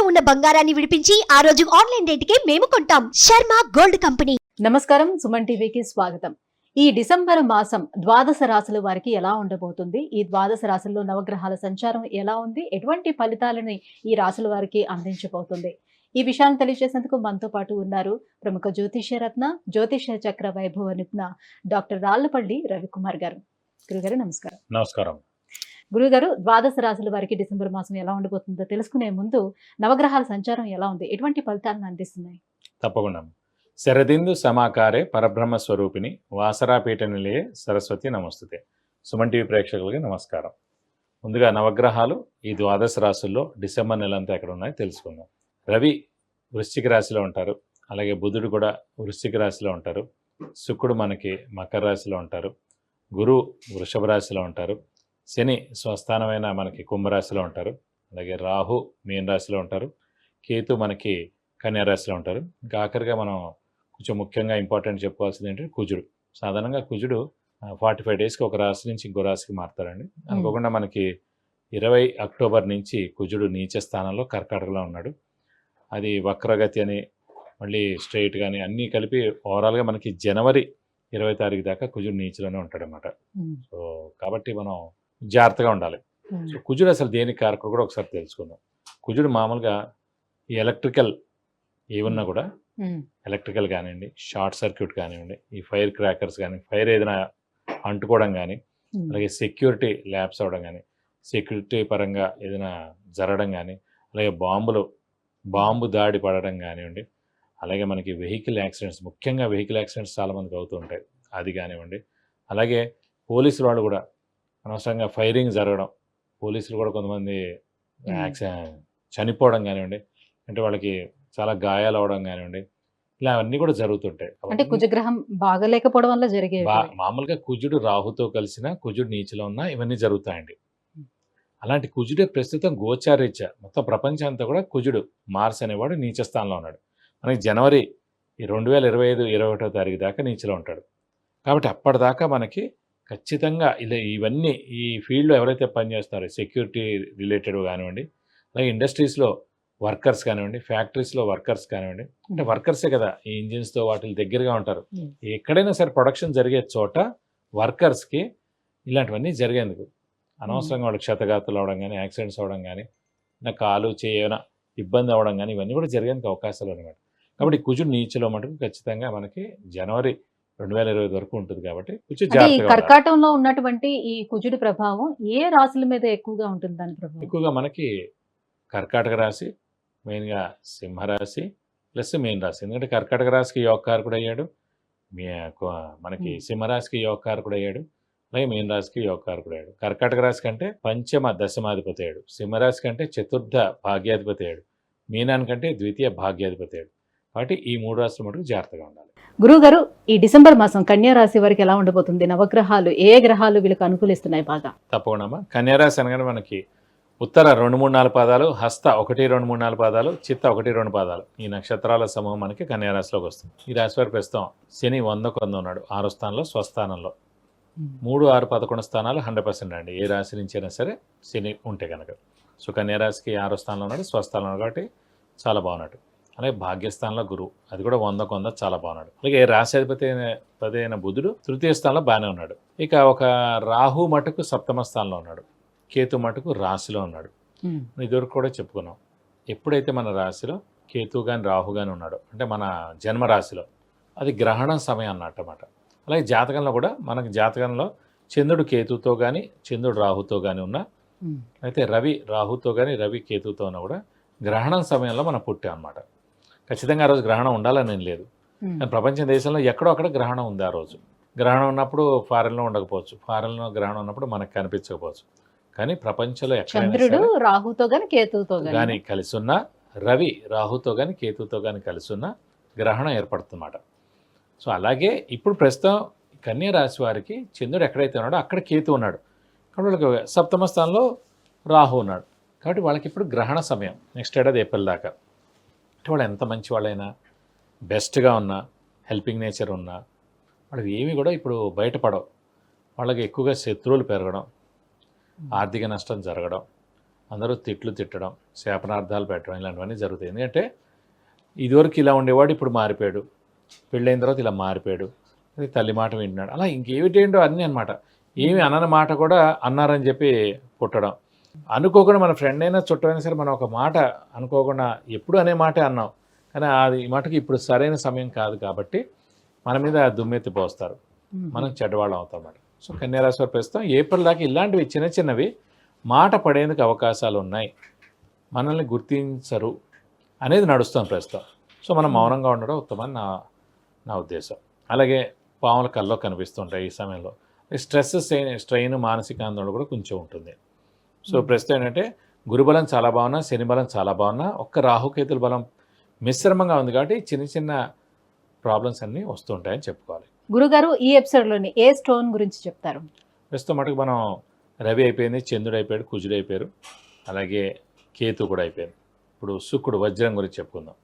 తాకట్టులో ఉన్న బంగారాన్ని విడిపించి ఆ రోజు ఆన్లైన్ రేటుకే మేము కొంటాం. Sharma gold company. నమస్కారం, సుమన్ టీవీకి స్వాగతం. ఈ డిసెంబర్ మాసం ద్వాదశ రాశుల వారికి ఎలా ఉండబోతుంది, ఈ ద్వాదశ రాశుల్లో నవగ్రహాల సంచారం ఎలా ఉంది, ఎటువంటి ఫలితాలని ఈ రాశుల వారికి అందించబోతుంది, ఈ విషయాన్ని తెలియజేసేందుకు మనతో పాటు ఉన్నారు ప్రముఖ జ్యోతిష్య రత్న, జ్యోతిష్య చక్ర వైభవ నిపుణ డాక్టర్ రాళ్లపల్లి రవికుమార్ గారు. గురుగారు నమస్కారం. నమస్కారం. గురుగారు, ద్వాదశ రాశుల వారికి డిసెంబర్ మాసం ఎలా ఉండబోతుందో తెలుసుకునే ముందు నవగ్రహాల సంచారం ఎలా ఉంది, ఎటువంటి ఫలితాలను అందిస్తున్నాయి? తప్పకుండా. శరదిందు సమాకారే పరబ్రహ్మ స్వరూపిణి వాసరాపీఠ నిలయే సరస్వతి నమస్తుతే. సుమన్ టీవీ ప్రేక్షకులకి నమస్కారం. ముందుగా నవగ్రహాలు ఈ ద్వాదశ రాశుల్లో డిసెంబర్ నెల అంతా ఎక్కడ ఉన్నాయో తెలుసుకుందాం. రవి వృశ్చిక రాశిలో ఉంటారు, అలాగే బుధుడు కూడా వృశ్చిక రాశిలో ఉంటారు, శుక్రుడు మనకి మకర రాశిలో ఉంటారు, గురువు వృషభ రాశిలో ఉంటారు, శని స్వస్థానమైన మనకి కుంభరాశిలో ఉంటారు, అలాగే రాహు మీన రాశిలో ఉంటారు, కేతు మనకి కన్యా రాశిలో ఉంటారు. ఇంకా ఆఖరిగా మనం కొంచెం ముఖ్యంగా ఇంపార్టెంట్ చెప్పుకోవాల్సింది ఏంటంటే కుజుడు. సాధారణంగా కుజుడు 45 డేస్కి ఒక రాశి నుంచి ఇంకో రాశికి మారుతారండి. అనుకోకుండా మనకి 20 అక్టోబర్ నుంచి కుజుడు నీచ స్థానంలో కర్కాటకలో ఉన్నాడు. అది వక్రగతి అని మళ్ళీ స్ట్రైట్ కానీ అన్నీ కలిపి ఓవరాల్గా మనకి జనవరి 20 తారీఖు దాకా కుజుడు నీచలోనే ఉంటాడు అన్నమాట. సో కాబట్టి మనం జాగ్రత్తగా ఉండాలి. సో కుజుడు అసలు దేనికి కారకుడు కూడా ఒకసారి తెలుసుకుందాం. కుజుడు మామూలుగా ఈ ఎలక్ట్రికల్ ఏమన్నా కూడా ఎలక్ట్రికల్ కానివ్వండి, షార్ట్ సర్క్యూట్ కానివ్వండి, ఈ ఫైర్ క్రాకర్స్ కానీ, ఫైర్ ఏదైనా అంటుకోవడం కానీ, అలాగే సెక్యూరిటీ ల్యాబ్స్ అవ్వడం కానీ, సెక్యూరిటీ పరంగా ఏదైనా జరగడం కానీ, అలాగే బాంబు దాడి పడడం కానివ్వండి, అలాగే మనకి వెహికల్ యాక్సిడెంట్స్, ముఖ్యంగా వెహికల్ యాక్సిడెంట్స్ చాలామందికి అవుతూ ఉంటాయి, అది కానివ్వండి. అలాగే పోలీసులు వాళ్ళు కూడా అనవసరంగా ఫైరింగ్ జరగడం, పోలీసులు కూడా కొంతమంది చనిపోవడం కానివ్వండి, అంటే వాళ్ళకి చాలా గాయాలు అవడం కానివ్వండి, ఇలా అన్నీ కూడా జరుగుతుంటాయి. అంటే కుజగ్రహం బాగలేకపోవడం వల్ల జరిగే మామూలుగా కుజుడు రాహుతో కలిసిన, కుజుడు నీచలో ఉన్న ఇవన్నీ జరుగుతాయండి. అలాంటి కుజుడే ప్రస్తుతం గోచారీత్యా మొత్తం ప్రపంచం అంతా కూడా కుజుడు మార్స్ అనేవాడు నీచ స్థానంలో ఉన్నాడు. మనకి జనవరి 2025 21వ తారీఖు దాకా నీచలో ఉంటాడు. కాబట్టి అప్పటిదాకా మనకి ఖచ్చితంగా ఇలా ఇవన్నీ ఈ ఫీల్డ్లో ఎవరైతే పనిచేస్తున్నారో సెక్యూరిటీ రిలేటెడ్ కానివ్వండి, అలాగే ఇండస్ట్రీస్లో వర్కర్స్ కానివ్వండి, ఫ్యాక్టరీస్లో వర్కర్స్ కానివ్వండి, అంటే వర్కర్సే కదా ఈ ఇంజిన్స్తో వాటి దగ్గరగా ఉంటారు. ఎక్కడైనా సరే ప్రొడక్షన్ జరిగే చోట వర్కర్స్కి ఇలాంటివన్నీ జరిగేందుకు అనవసరంగా వాళ్ళకి క్షతగాతులు అవడం కానీ, యాక్సిడెంట్స్ అవ్వడం కానీ, నా కాలు చేయన ఇబ్బంది అవ్వడం కానీ, ఇవన్నీ కూడా జరిగేందుకు అవకాశాలు అనమాట. కాబట్టి కుజుడు నీచలో మటుకు ఖచ్చితంగా మనకి జనవరి 2025 వరకు ఉంటుంది. కాబట్టి కొంచెం జాగ్రత్తగా కర్కాటంలో ఉన్నటువంటి ఈ కుజుడి ప్రభావం ఏ రాశుల మీద ఎక్కువగా ఉంటుంది? దాని ప్రభావం ఎక్కువగా మనకి కర్కాటక రాశి, మెయిన్గా సింహరాశి ప్లస్ మీన రాశి. ఎందుకంటే కర్కాటక రాశికి యోగకారకుడు అయ్యాడు, మనకి సింహరాశికి యోగకారకుడు అయ్యాడు, అలాగే మీన రాశికి యోగకారకుడు అయ్యాడు. కర్కాటక రాశి కంటే పంచమ దశమాధిపతి అయ్యాడు, సింహరాశి కంటే చతుర్థ భాగ్యాధిపతి అయ్యాడు, మీనానికంటే ద్వితీయ భాగ్యాధిపతి అయ్యాడు. కాబట్టి ఈ 3 రాశులు మటుకు జాగ్రత్తగా ఉండాలి. గురుగారు, ఈ డిసెంబర్ మాసం కన్యా రాశి వారికి ఎలా ఉండబోతుంది? నవగ్రహాలు ఏ గ్రహాలు వీళ్ళకి అనుకూలిస్తున్నాయి బాగా? తప్పకుండా. కన్యా రాశి అనగానే మనకి ఉత్తర 2, 3, 4 పాదాలు, హస్త 1, 2, 3, 4 పాదాలు, చిత్త 1, 2 పాదాలు, ఈ నక్షత్రాల సమూహం మనకి కన్యా రాశిలోకి వస్తుంది. ఈ రాశి వారి ప్రస్తుతం శని 100కు 100 ఉన్నాడు, 6వ స్థానంలో స్వస్థానంలో. 3, 6, 11 స్థానాలు 100% అండి, ఏ రాశి నుంచి అయినా సరే శని ఉంటే కనుక. సో కన్యా రాశికి 6వ స్థానంలో ఉన్నాడు, స్వస్థానంలో, కాబట్టి చాలా బాగున్నాడు. అలాగే భాగ్యస్థానంలో గురువు, అది కూడా 100కు 100 చాలా బాగున్నాడు. అలాగే రాశాధిపతి అయిన బుధుడు తృతీయ స్థానంలో బాగానే ఉన్నాడు. ఇక ఒక రాహు మటుకు 7వ స్థానంలో ఉన్నాడు, కేతు మటుకు రాశిలో ఉన్నాడు. ఇదివరకు కూడా చెప్పుకున్నాం, ఎప్పుడైతే మన రాశిలో కేతు కానీ రాహు కానీ ఉన్నాడో, అంటే మన జన్మరాశిలో, అది గ్రహణ సమయం అన్నమాట. అలాగే జాతకంలో కూడా మనకి జాతకంలో చంద్రుడు కేతుతో కానీ, చంద్రుడు రాహుతో కానీ ఉన్నా, అయితే రవి రాహుతో కానీ, రవి కేతుతో ఉన్నా కూడా గ్రహణం సమయంలో మనం పుట్టాం అన్నమాట. ఖచ్చితంగా ఆ రోజు గ్రహణం ఉండాలని ఏం లేదు, ప్రపంచ దేశంలో ఎక్కడో అక్కడ గ్రహణం ఉంది. ఆ రోజు గ్రహణం ఉన్నప్పుడు ఫారెన్లో ఉండకపోవచ్చు, ఫారెన్లో గ్రహణం ఉన్నప్పుడు మనకు కనిపించకపోవచ్చు, కానీ ప్రపంచంలో చంద్రుడు రాహుతో కానీ కేతుతో కానీ కలిసి ఉన్న, రవి రాహుతో కానీ కేతుతో కానీ కలిసి ఉన్న గ్రహణం ఏర్పడుతుందన్నమాట. సో అలాగే ఇప్పుడు ప్రస్తుతం కన్యా రాశి వారికి చంద్రుడు ఎక్కడైతే ఉన్నాడో అక్కడ కేతు ఉన్నాడు, కాబట్టి వాళ్ళకి 7వ స్థానంలో రాహు ఉన్నాడు. కాబట్టి వాళ్ళకి ఇప్పుడు గ్రహణ సమయం, నెక్స్ట్ ఏడాది ఏప్రిల్ దాకా. అంటే వాళ్ళు ఎంత మంచి వాళ్ళైనా, బెస్ట్గా ఉన్నా, హెల్పింగ్ నేచర్ ఉన్నా, వాళ్ళకి ఏమి కూడా ఇప్పుడు బయటపడవు. వాళ్ళకి ఎక్కువగా శత్రువులు పెరగడం, ఆర్థిక నష్టం జరగడం, అందరూ తిట్టడం, శాపనార్థాలు పెట్టడం ఇలాంటివన్నీ జరుగుతాయి. ఎందుకంటే ఇదివరకు ఇలా ఉండేవాడు ఇప్పుడు మారిపోయాడు, పెళ్ళైన తర్వాత ఇలా మారిపోయాడు, అది తల్లి మాట వింటున్నాడు, అలా ఇంకేమిటేంటో అన్నీ అనమాట. ఏమి అనని మాట కూడా అన్నారని చెప్పి పుట్టడం, అనుకోకుండా మన ఫ్రెండ్ అయినా చుట్టమైనా సరే మనం ఒక మాట అనుకోకుండా ఎప్పుడు అనే మాటే అన్నాం, కానీ అది ఈ మాటకి ఇప్పుడు సరైన సమయం కాదు కాబట్టి మన మీద దుమ్మెత్తి పోస్తారు, మనం చెడ్డవాళ్ళం అవుతాం అన్నమాట. సో కన్యారాశి వారు ప్రస్తుతం ఏప్రిల్ దాకా ఇలాంటివి చిన్నవి మాట పడేందుకు అవకాశాలు ఉన్నాయి, మనల్ని గుర్తించరు అనేది నడుస్తుంది ప్రస్తుతం. సో మనం మౌనంగా ఉండడం ఉత్తమని నా ఉద్దేశం. అలాగే పాముల కల్లో కనిపిస్తుంటాయి ఈ సమయంలో. స్ట్రెస్ స్ట్రెయిన్ మానసిక ఆందోళన కూడా కొంచెం ఉంటుంది. సో ప్రస్తుతం ఏంటంటే గురుబలం చాలా బాగున్నా, శని బలం చాలా బాగున్నా, ఒక్క రాహుకేతుల బలం మిశ్రమంగా ఉంది కాబట్టి చిన్న ప్రాబ్లమ్స్ అన్నీ వస్తుంటాయని చెప్పుకోవాలి. గురుగారు ఈ ఎపిసోడ్లోని ఏ స్టోన్ గురించి చెప్తారు? ప్రస్తుతం మటుకు మనం రవి అయిపోయింది, చంద్రుడు అయిపోయాడు, కుజుడు అయిపోయారు, అలాగే కేతు కూడా అయిపోయింది. ఇప్పుడు శుక్రుడు వజ్రం గురించి చెప్పుకుందాం.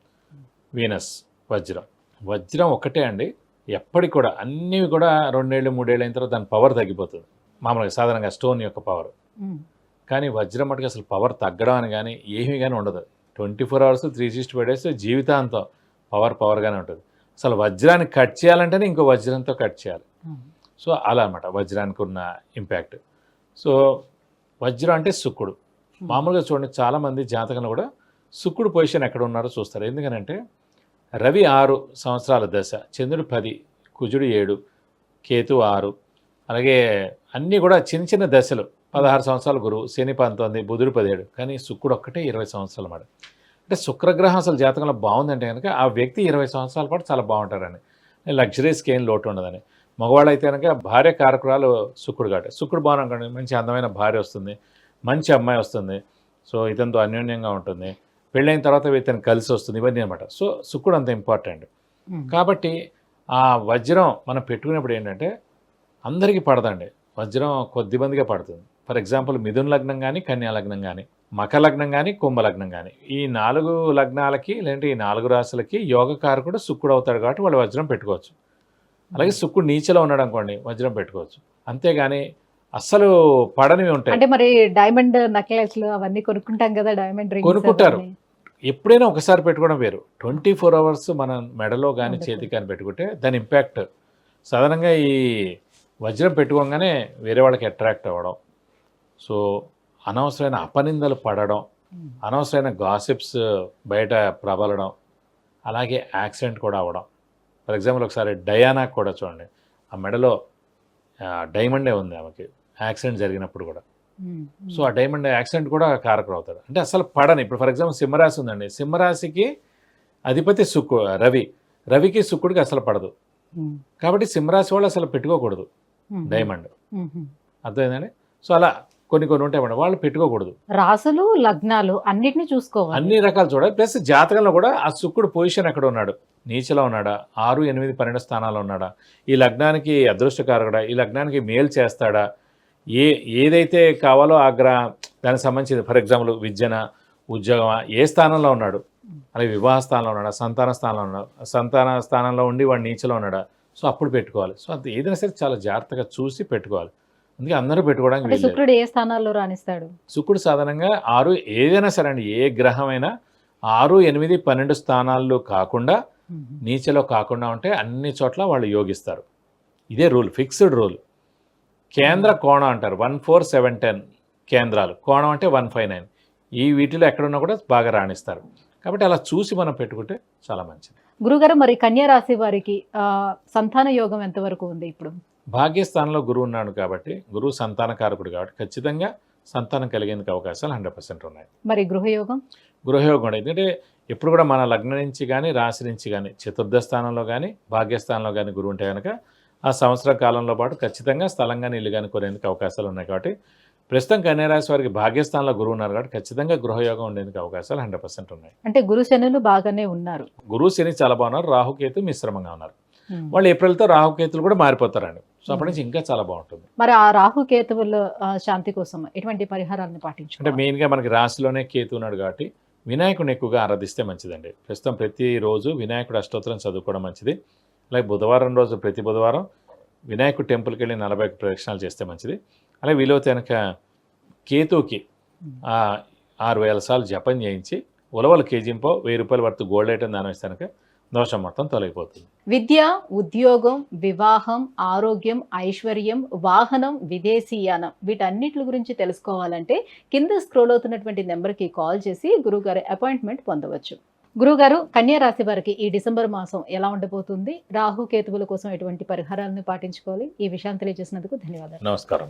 వీనస్ వజ్రం ఒక్కటే అండి, ఎప్పటికి కూడా అన్నీ కూడా 2 ఏళ్ళు 3 ఏళ్ళు అయిన తర్వాత దాని పవర్ తగ్గిపోతుంది మామూలుగా సాధారణంగా స్టోన్ యొక్క పవర్. కానీ వజ్రం మటుకు అసలు పవర్ తగ్గడం అని కానీ ఏమీ కానీ ఉండదు. 24 అవర్స్ 365 డేస్ జీవితాంతం పవర్గానే ఉంటుంది. అసలు వజ్రాన్ని కట్ చేయాలంటేనే ఇంకో వజ్రంతో కట్ చేయాలి. సో అలా అనమాట వజ్రానికి ఉన్న ఇంపాక్ట్. సో వజ్రం అంటే శుక్రుడు. మామూలుగా చూడండి చాలామంది జాతకంలో కూడా శుక్రుడు పొజిషన్ ఎక్కడ ఉన్నారో చూస్తారు. ఎందుకనంటే రవి 6 సంవత్సరాల దశ, చంద్రుడు 10, కుజుడు 7, కేతు 6, అలాగే అన్నీ కూడా చిన్న దశలు. 16 సంవత్సరాలు గురువు, శని 19, బుధుడు 17, కానీ శుక్రుడు ఒక్కటే 20 సంవత్సరాల మాట. అంటే శుక్రగ్రహం అసలు జాతకంలో బాగుందంటే కనుక ఆ వ్యక్తి 20 సంవత్సరాల పాటు చాలా బాగుంటారని, లగ్జరీస్కి ఏం లోటు ఉండదని. మగవాళ్ళు అయితే కనుక భార్య కారకురాలు శుక్రుడు కాబట్టి, శుక్రుడు బాగున్నాడు, మంచి అందమైన భార్య వస్తుంది, మంచి అమ్మాయి వస్తుంది, సో ఇతనితో అన్యోన్యంగా ఉంటుంది, పెళ్ళైన తర్వాత ఇతను కలిసి వస్తుంది, ఇవన్నీ అనమాట. సో శుక్రుడు అంత ఇంపార్టెంట్. కాబట్టి ఆ వజ్రం మనం పెట్టుకునేప్పుడు ఏంటంటే అందరికీ పడదండి, వజ్రం కొద్దిమందిగా పడుతుంది. ఫర్ ఎగ్జాంపుల్ మిథున లగ్నం కానీ, కన్యా లగ్నం కానీ, మకర లగ్నం కానీ, కుంభ లగ్నం కానీ, ఈ 4 లగ్నాలకి లేదంటే ఈ 4 రాశులకి యోగకారకుడు శుక్రుడు అవుతాడు కాబట్టి వాళ్ళు వజ్రం పెట్టుకోవచ్చు. అలాగే శుక్రుడు నీచలో ఉన్నాడు అనుకోండి వజ్రం పెట్టుకోవచ్చు. అంతేగాని అస్సలు పడనివి ఉంటాయి. అంటే మరి డైమండ్ నెక్లెస్లు అవన్నీ కొనుక్కుంటాం కదా, డైమండ్ రింగ్స్ కొనుక్కుంటారు. ఎప్పుడైనా ఒకసారి పెట్టుకోవడం వేరు, 24 అవర్స్ మనం మెడలో కానీ చేతికి కానీ పెట్టుకుంటే దాని ఇంపాక్ట్ సాధారణంగా ఈ వజ్రం పెట్టుకోగానే వేరే వాళ్ళకి అట్రాక్ట్ అవ్వడం, సో అనవసరమైన అపనిందలు పడడం, అనవసరమైన గాసిప్స్ బయట ప్రబలడం, అలాగే యాక్సిడెంట్ కూడా అవ్వడం. ఫర్ ఎగ్జాంపుల్ ఒకసారి డయానాకు కూడా చూడండి, ఆ మెడలో డైమండే ఉంది ఆమెకి, యాక్సిడెంట్ జరిగినప్పుడు కూడా. సో ఆ డైమండ్ యాక్సిడెంట్ కూడా కారకుడు అవుతాడు. అంటే అసలు పడని, ఇప్పుడు ఫర్ ఎగ్జాంపుల్ సింహరాశి ఉందండి, సింహరాశికి అధిపతి రవికి శుక్రుడికి అసలు పడదు, కాబట్టి సింహరాశి వాళ్ళు అసలు పెట్టుకోకూడదు డైమండ్, అర్థమైందండి. సో అలా కొన్ని ఉంటాయి మేడం, వాళ్ళు పెట్టుకోకూడదు. రాసులు లగ్నాలు అన్నిటిని చూసుకోవాలి, అన్ని రకాలు చూడాలి. ప్లస్ జాతకంలో కూడా ఆ శుక్రుడు పొజిషన్ ఎక్కడ ఉన్నాడు, నీచలో ఉన్నాడా, 6, 8, 12 స్థానాల్లో ఉన్నాడా, ఈ లగ్నానికి అదృష్టకారకుడా, ఈ లగ్నానికి మేలు చేస్తాడా, ఏదైతే కావాలో ఆ దానికి సంబంధించి ఫర్ ఎగ్జాంపుల్ విద్యన, ఉద్యోగమా, ఏ స్థానంలో ఉన్నాడు, అలాగే వివాహ స్థానంలో ఉన్నాడా, సంతాన స్థానంలో ఉన్నాడు, సంతాన స్థానంలో ఉండి వాడు నీచలో ఉన్నాడా, సో అప్పుడు పెట్టుకోవాలి. సో అది ఏదైనా సరే చాలా జాగ్రత్తగా చూసి పెట్టుకోవాలి. అందుకే అందరూ పెట్టుకోవడానికి శుక్రుడు ఏ స్థానాల్లో రాణిస్తాడు? శుక్రుడు సాధారణంగా 6 ఏదైనా సరే అండి, ఏ గ్రహమైనా 6, 8, 12 స్థానాల్లో కాకుండా, నీచలో కాకుండా ఉంటే అన్ని చోట్ల వాళ్ళు యోగిస్తారు. ఇదే రూల్, ఫిక్స్డ్ రూల్. కేంద్ర కోణం అంటారు, 1, 4, 7, 10 కేంద్రాలు, కోణం అంటే 159, ఈ వీటిలో ఎక్కడున్నా కూడా బాగా రాణిస్తారు. కాబట్టి అలా చూసి మనం పెట్టుకుంటే చాలా మంచిది. గురుగారు మరి కన్యా రాశి వారికి సంతాన యోగం ఎంతవరకు ఉంది? ఇప్పుడు భాగ్యస్థానంలో గురువు ఉన్నాడు కాబట్టి, గురువు సంతానకారకుడు కాబట్టి ఖచ్చితంగా సంతానం కలిగేందుకు అవకాశాలు 100% ఉన్నాయి. మరి గృహయోగం కూడా ఎందుకంటే ఎప్పుడు కూడా మన లగ్నం నుంచి కానీ, రాశి నుంచి కానీ, చతుర్థ స్థానంలో కానీ, భాగ్యస్థానంలో కానీ గురువు ఉంటే కనుక ఆ సంవత్సర కాలంలో పాటు ఖచ్చితంగా స్థలం కానీ ఇల్లు కానీ కొనేందుకు అవకాశాలు ఉన్నాయి. కాబట్టి ప్రస్తుతం కన్యారాశి వారికి భాగ్యస్థానంలో గురువు ఉన్నారు కాబట్టి ఖచ్చితంగా గృహయోగం ఉండేందుకు అవకాశాలు 100% ఉన్నాయి. అంటే గురు శనులు బాగానే ఉన్నారు, గురువు శని చాలా బాగున్నారు, రాహుకేతు మిశ్రమంగా ఉన్నారు. వాళ్ళు ఏప్రిల్తో రాహుకేతులు కూడా మారిపోతారండి. సో అప్పటి నుంచి ఇంకా చాలా బాగుంటుంది. మరి ఆ రాహుకేతువుల శాంతి కోసం ఎటువంటి పరిహారాలను పాటించాలి? అంటే మెయిన్గా మనకి రాశిలోనే కేతు ఉన్నాడు కాబట్టి వినాయకుడిని ఎక్కువగా ఆరాధిస్తే మంచిదండి. ప్రస్తుతం ప్రతిరోజు వినాయకుడు అష్టోత్తరం చదువుకోవడం మంచిది. అలాగే బుధవారం రోజు ప్రతి బుధవారం వినాయకుడు టెంపుల్కి వెళ్ళి 40 ప్రదక్షిణాలు చేస్తే మంచిది. అలాగే వీలైతే కనుక కేతువుకి 6000 సార్లు జపం చేయించి ఉలవలు కేజీంపో 1000 రూపాయల వరకు గోల్డ్ ఐటమ్ దానం ఇస్తానుక దోషం మొత్తం తొలగిపోతుంది. విద్య, ఉద్యోగం, వివాహం, ఆరోగ్యం, ఐశ్వర్యం, వాహనం, విదేశీయానం వీటన్నిటి గురించి తెలుసుకోవాలంటే కింద స్క్రోల్ అవుతున్నటువంటి నెంబర్కి కాల్ చేసి గురువుగారి అపాయింట్మెంట్ పొందవచ్చు. గురుగారు, కన్యా రాశి వారికి ఈ డిసెంబర్ మాసం ఎలా ఉండబోతుంది? రాహు కేతువుల కోసం ఎటువంటి పరిహారాలను పాటించుకోవాలి? ఈ విషయాన్ని తెలియజేసినందుకు ధన్యవాదాలు. నమస్కారం.